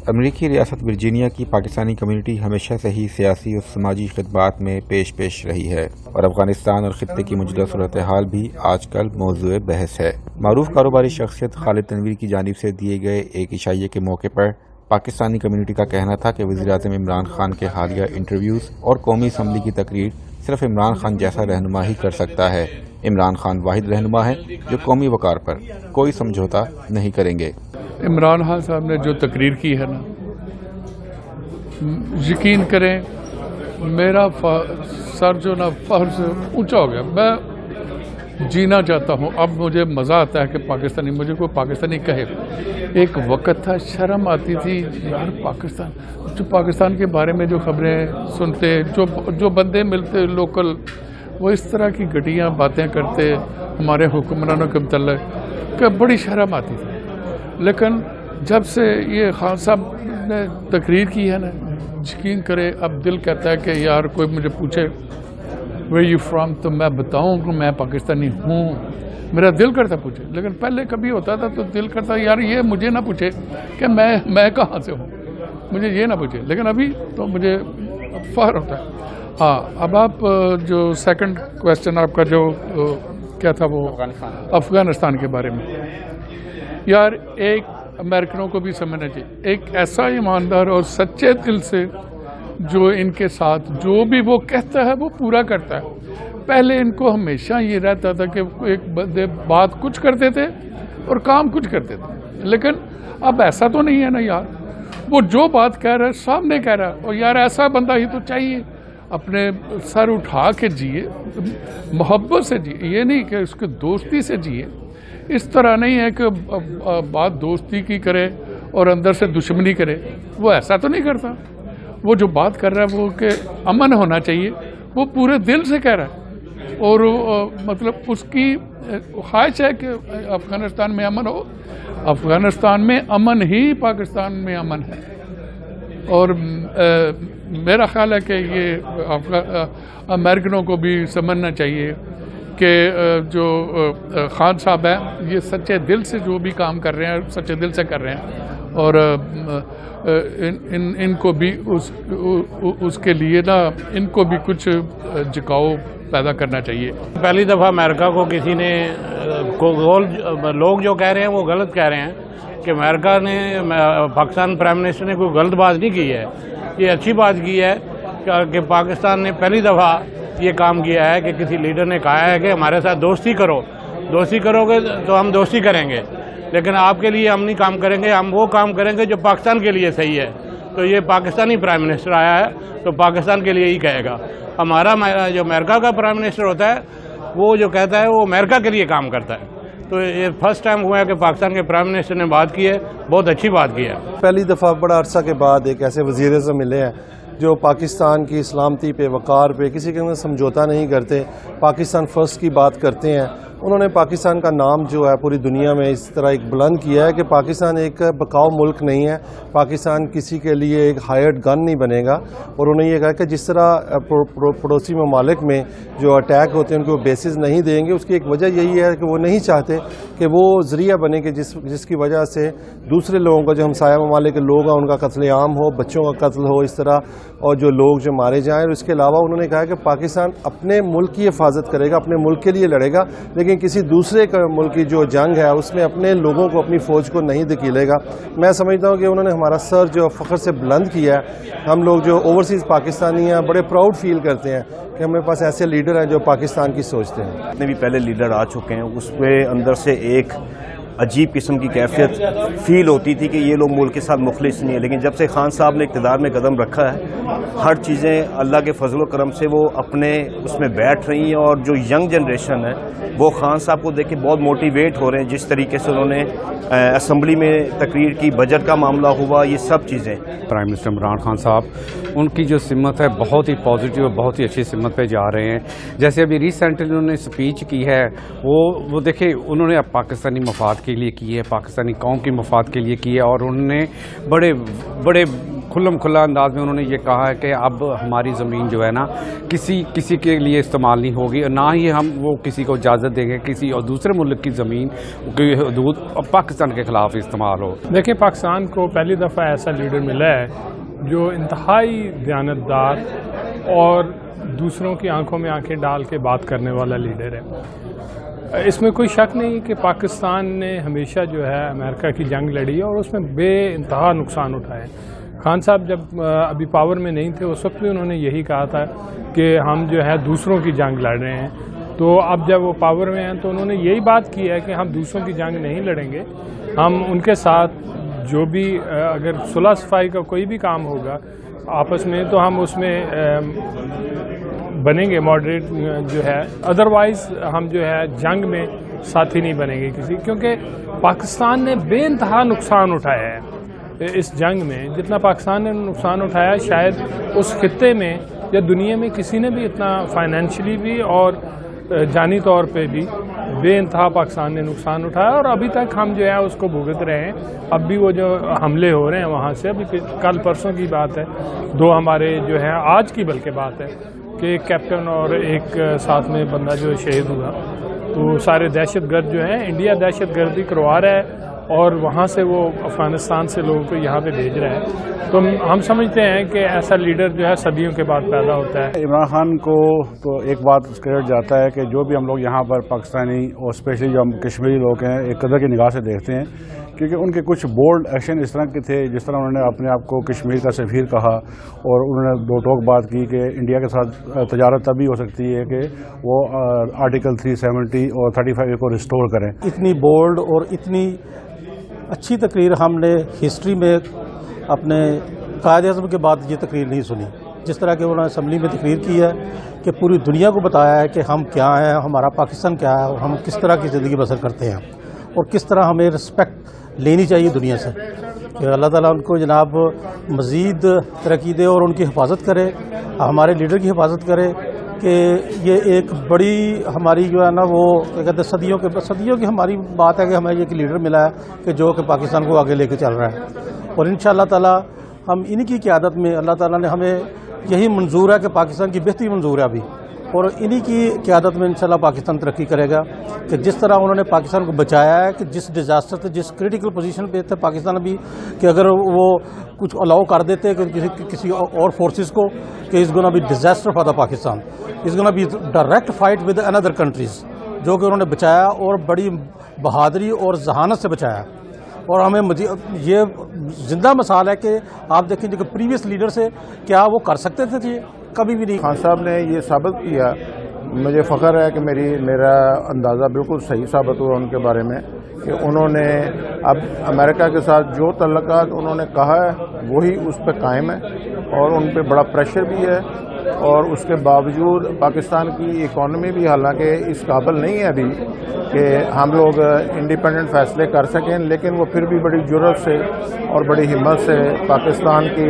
امریکی ریاست ورجینیا کی پاکستانی کمیونٹی ہمیشہ سے ہی سیاسی اور سماجی خدمات میں پیش رہی ہے اور افغانستان اور خطے کی موجودہ صورتحال بھی آج کل موضوع بحث ہے۔ معروف کاروباری شخصیت خالد تنویر کی جانب سے دیے گئے ایک عشائیے کے موقع پر پاکستانی کمیونٹی کا کہنا تھا کہ وزیراعظم عمران خان کے حالیہ انٹرویوز اور قومی اسمبلی کی تقریر صرف عمران خان جیسا رہنما ہی کر سکتا ہے۔ عمران خان واحد رہنما ہے جو قومی وقار پر کوئی سمجھوتا نہیں کریں گے۔ عمران خان صاحب نے جو تقریر کی ہے نا، یقین کریں میرا سر جو نا فخر سے اونچا ہو گیا۔ میں جینا چاہتا ہوں، اب مجھے مزہ آتا ہے کہ پاکستانی مجھے کوئی پاکستانی کہے۔ ایک وقت تھا شرم آتی تھی یار پاکستان کے بارے میں جو خبریں سنتے، جو بندے ملتے لوکل، وہ اس طرح کی گھٹیاں باتیں کرتے ہمارے حکمرانوں کے متعلق کہ بڑی شرم آتی تھی۔ لیکن جب سے یہ خان صاحب نے تقریر کی ہے نا، یقین کرے اب دل کہتا ہے کہ یار کوئی مجھے پوچھے where you from تو میں بتاؤں کہ میں پاکستانی ہوں، میرا دل کرتا پوچھے۔ لیکن پہلے کبھی ہوتا تھا تو دل کرتا یار یہ مجھے نہ پوچھے کہ میں کہاں سے ہوں، مجھے یہ نہ پوچھے۔ لیکن ابھی تو مجھے فخر ہوتا ہے۔ ہاں، اب آپ جو سیکنڈ کویسچن آپ کا جو کیا تھا وہ افغانستان کے بارے میں، یار ایک امریکنوں کو بھی سمجھنا چاہیے، ایک ایسا ایماندار اور سچے دل سے جو ان کے ساتھ جو بھی وہ کہتا ہے وہ پورا کرتا ہے۔ پہلے ان کو ہمیشہ یہ رہتا تھا کہ ایک بندے بات کچھ کرتے تھے اور کام کچھ کرتے تھے، لیکن اب ایسا تو نہیں ہے نا یار، وہ جو بات کہہ رہا ہے سامنے کہہ رہا ہے، اور یار ایسا بندہ ہی تو چاہیے، اپنے سر اٹھا کے جیے، محبت سے جیے، یہ نہیں کہ اس کے دوستی سے جیے۔ اس طرح نہیں ہے کہ بات دوستی کی کرے اور اندر سے دشمنی کرے، وہ ایسا تو نہیں کرتا۔ وہ جو بات کر رہا ہے وہ کہ امن ہونا چاہیے، وہ پورے دل سے کہہ رہا ہے، اور مطلب اس کی خواہش ہے کہ افغانستان میں امن ہو۔ افغانستان میں امن ہی پاکستان میں امن ہے، اور میرا خیال ہے کہ یہ امریکنوں کو بھی سمجھنا چاہیے کہ جو خان صاحب ہیں یہ سچے دل سے جو بھی کام کر رہے ہیں سچے دل سے کر رہے ہیں، اور ان کو بھی اس کے لیے نا ان کو بھی کچھ جھکاؤ پیدا کرنا چاہیے۔ پہلی دفعہ امریکہ کو کسی نے لوگ جو کہہ رہے ہیں وہ غلط کہہ رہے ہیں کہ امریکہ نے پاکستان پرائم منسٹر نے کوئی غلط بات نہیں کی ہے، یہ اچھی بات کی ہے کہ پاکستان نے پہلی دفعہ یہ کام کیا ہے کہ کسی لیڈر نے کہا ہے کہ ہمارے ساتھ دوستی کرو گے تو ہم دوستی کریں گے، لیکن آپ کے لیے ہم نہیں کام کریں گے، ہم وہ کام کریں گے جو پاکستان کے لیے صحیح ہے۔ تو یہ پاکستانی پرائم منسٹر آیا ہے تو پاکستان کے لیے ہی کہے گا۔ ہمارا جو امریکہ کا پرائم منسٹر ہوتا ہے وہ جو کہتا ہے وہ امریکہ کے لیے کام کرتا ہے۔ تو یہ فرسٹ ٹائم ہوا ہے کہ پاکستان کے پرائم منسٹر نے بات کی ہے، بہت اچھی بات کی ہے۔ پہلی دفعہ بڑا عرصہ کے بعد ایک ایسے وزیر اعظم ملے ہیں جو پاکستان کی سلامتی پہ، وقار پہ کسی کے اندر سمجھوتا نہیں کرتے، پاکستان فرسٹ کی بات کرتے ہیں۔ انہوں نے پاکستان کا نام جو ہے پوری دنیا میں اس طرح ایک بلند کیا ہے کہ پاکستان ایک بقاؤ ملک نہیں ہے، پاکستان کسی کے لیے ایک ہائرڈ گن نہیں بنے گا، اور انہوں نے یہ کہا کہ جس طرح پڑوسی ممالک میں جو اٹیک ہوتے ہیں ان کو بیسز نہیں دیں گے، اس کی ایک وجہ یہی ہے کہ وہ نہیں چاہتے کہ وہ ذریعہ بنے کہ جس کی وجہ سے دوسرے لوگوں کا جو ہمسایہ ممالک کے لوگ ہیں ان کا قتل عام ہو، بچوں کا قتل ہو اس طرح، اور جو لوگ جو مارے جائیں۔ اور اس کے علاوہ انہوں نے کہا کہ پاکستان اپنے ملک کی حفاظت کرے گا، اپنے ملک کے لیے لڑے گا، لیکن کسی دوسرے ملک کی جو جنگ ہے اس میں اپنے لوگوں کو، اپنی فوج کو نہیں دھکیلے گا۔ میں سمجھتا ہوں کہ انہوں نے ہمارا سر جو فخر سے بلند کیا ہے۔ ہم لوگ جو اوورسیز پاکستانی ہیں بڑے پراؤڈ فیل کرتے ہیں کہ ہمارے پاس ایسے لیڈر ہیں جو پاکستان کی سوچتے ہیں۔ جتنے بھی پہلے لیڈر آ چکے ہیں اس پہ اندر سے ایک عجیب قسم کی کیفیت فیل ہوتی تھی کہ یہ لوگ ملک کے ساتھ مخلص نہیں ہیں، لیکن جب سے خان صاحب نے اقتدار میں قدم رکھا ہے ہر چیزیں اللہ کے فضل و کرم سے وہ اپنے اس میں بیٹھ رہی ہیں، اور جو ینگ جنریشن ہے وہ خان صاحب کو دیکھ کے بہت موٹیویٹ ہو رہے ہیں۔ جس طریقے سے انہوں نے اسمبلی میں تقریر کی، بجٹ کا معاملہ ہوا، یہ سب چیزیں۔ پرائم منسٹر عمران خان صاحب ان کی جو سمت ہے بہت ہی پازیٹیو اور بہت ہی اچھی سمت پہ جا رہے ہیں۔ جیسے ابھی ریسنٹلی انہوں نے اسپیچ کی ہے وہ دیکھیں انہوں نے اب پاکستانی مفاد کے لیے کی ہے، پاکستانی قوم کی مفاد کے لیے کی ہے، اور انہوں نے بڑے کھلم کھلا انداز میں انہوں نے یہ کہا ہے کہ اب ہماری زمین جو ہے نا کسی کے لیے استعمال نہیں ہوگی، اور نہ ہی ہم وہ کسی کو اجازت دیں گے کسی اور دوسرے ملک کی زمین کی حدود پاکستان کے خلاف استعمال ہو۔ دیکھیں، پاکستان کو پہلی دفعہ ایسا لیڈر ملا ہے جو انتہائی دیانتدار اور دوسروں کی آنکھوں میں آنکھیں ڈال کے بات کرنے والا لیڈر ہے۔ اس میں کوئی شک نہیں کہ پاکستان نے ہمیشہ جو ہے امریکہ کی جنگ لڑی ہے اور اس میں بے انتہا نقصان اٹھائے۔ خان صاحب جب ابھی پاور میں نہیں تھے اس وقت بھی انہوں نے یہی کہا تھا کہ ہم جو ہے دوسروں کی جنگ لڑ رہے ہیں، تو اب جب وہ پاور میں ہیں تو انہوں نے یہی بات کی ہے کہ ہم دوسروں کی جنگ نہیں لڑیں گے، ہم ان کے ساتھ جو بھی اگر صلح صفائی کا کوئی بھی کام ہوگا آپس میں تو ہم اس میں بنیں گے ماڈریٹ جو ہے، ادروائز ہم جو ہے جنگ میں ساتھی نہیں بنیں گے کسی، کیونکہ پاکستان نے بے انتہا نقصان اٹھایا ہے اس جنگ میں۔ جتنا پاکستان نے نقصان اٹھایا شاید اس خطے میں یا دنیا میں کسی نے بھی اتنا فائنینشلی بھی اور جانی طور پہ بھی بے انتہا پاکستان نے نقصان اٹھایا، اور ابھی تک ہم جو ہے اس کو بھگت رہے ہیں۔ اب بھی وہ جو حملے ہو رہے ہیں وہاں سے، ابھی کل پرسوں کی بات ہے، 2 ہمارے جو ہے آج کی بلکہ بات ہے کہ ایک کیپٹن اور ایک ساتھ میں بندہ جو شہید ہوا، تو سارے دہشت گرد جو ہیں انڈیا دہشت گردی کروا رہا ہے اور وہاں سے وہ افغانستان سے لوگوں کو یہاں پہ بھیج رہا ہے۔ تو ہم سمجھتے ہیں کہ ایسا لیڈر جو ہے صدیوں کے بعد پیدا ہوتا ہے۔ عمران خان کو تو ایک بات کریڈٹ جاتا ہے کہ جو بھی ہم لوگ یہاں پر پاکستانی اور اسپیشلی جو ہم کشمیری لوگ ہیں ایک قدر کی نگاہ سے دیکھتے ہیں، کیونکہ ان کے کچھ بولڈ ایکشن اس طرح کے تھے، جس طرح انہوں نے اپنے آپ کو کشمیر کا سفیر کہا اور انہوں نے 2 ٹوک بات کی کہ انڈیا کے ساتھ تجارت تبھی ہو سکتی ہے کہ وہ آرٹیکل 370 اور 35 کو ریسٹور کریں۔ اتنی بولڈ اور اتنی اچھی تقریر ہم نے ہسٹری میں اپنے قائد اعظم کے بعد یہ تقریر نہیں سنی، جس طرح کہ انہوں نے اسمبلی میں تقریر کی ہے کہ پوری دنیا کو بتایا ہے کہ ہم کیا ہیں، ہمارا پاکستان کیا ہے، اور ہم کس طرح کی زندگی بسر کرتے ہیں اور کس طرح ہمیں رسپیکٹ لینی چاہیے دنیا سے، کہ اللہ تعالیٰ ان کو جناب مزید ترقی دے اور ان کی حفاظت کرے، ہمارے لیڈر کی حفاظت کرے، کہ یہ ایک بڑی ہماری جو ہے نا وہ کہتے ہیں صدیوں کی ہماری بات ہے کہ ہمیں یہ لیڈر ملا ہے کہ جو کہ پاکستان کو آگے لے کے چل رہا ہے، اور انشاءاللہ تعالی ہم انہی کی قیادت میں اللہ تعالیٰ نے ہمیں یہی منظور ہے کہ پاکستان کی بہتری منظور ہے ابھی، اور انہی کی قیادت میں انشاءاللہ پاکستان ترقی کرے گا، کہ جس طرح انہوں نے پاکستان کو بچایا ہے کہ جس ڈیزاسٹر سے جس کریٹیکل پوزیشن پہ تھے پاکستان ابھی، کہ اگر وہ کچھ الاؤ کر دیتے کہ کسی اور فورسز کو کہ اس گونا بھی ڈیزاسٹر فار دا پاکستان، اس گونا بھی direct fight with another countries, جو کہ انہوں نے بچایا اور بڑی بہادری اور ذہانت سے بچایا، اور ہمیں یہ زندہ مثال ہے کہ آپ دیکھیں جو کہ پریویس لیڈر سے کیا وہ کر سکتے تھے جی، کبھی بھی نہیں۔ خان صاحب نے یہ ثابت کیا، مجھے فخر ہے کہ میرا اندازہ بالکل صحیح ثابت ہوا ان کے بارے میں، کہ انہوں نے اب امریکہ کے ساتھ جو تعلقات انہوں نے کہا ہے وہی اس پہ قائم ہے، اور ان پہ بڑا پریشر بھی ہے، اور اس کے باوجود پاکستان کی اکانومی بھی حالانکہ اس قابل نہیں ہے ابھی کہ ہم لوگ انڈیپینڈنٹ فیصلے کر سکیں، لیکن وہ پھر بھی بڑی جرأت سے اور بڑی ہمت سے پاکستان کے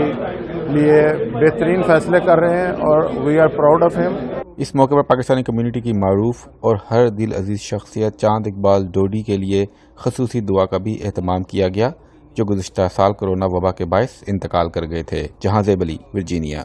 لیے بہترین فیصلے کر رہے ہیں، اور وی آر پراؤڈ آف ہم۔ اس موقع پر پاکستانی کمیونٹی کی معروف اور ہر دل عزیز شخصیت چاند اقبال ڈوڈی کے لیے خصوصی دعا کا بھی اہتمام کیا گیا، جو گزشتہ سال کورونا وبا کے باعث انتقال کر گئے تھے۔ جہاں زیب علی، ورجینیا۔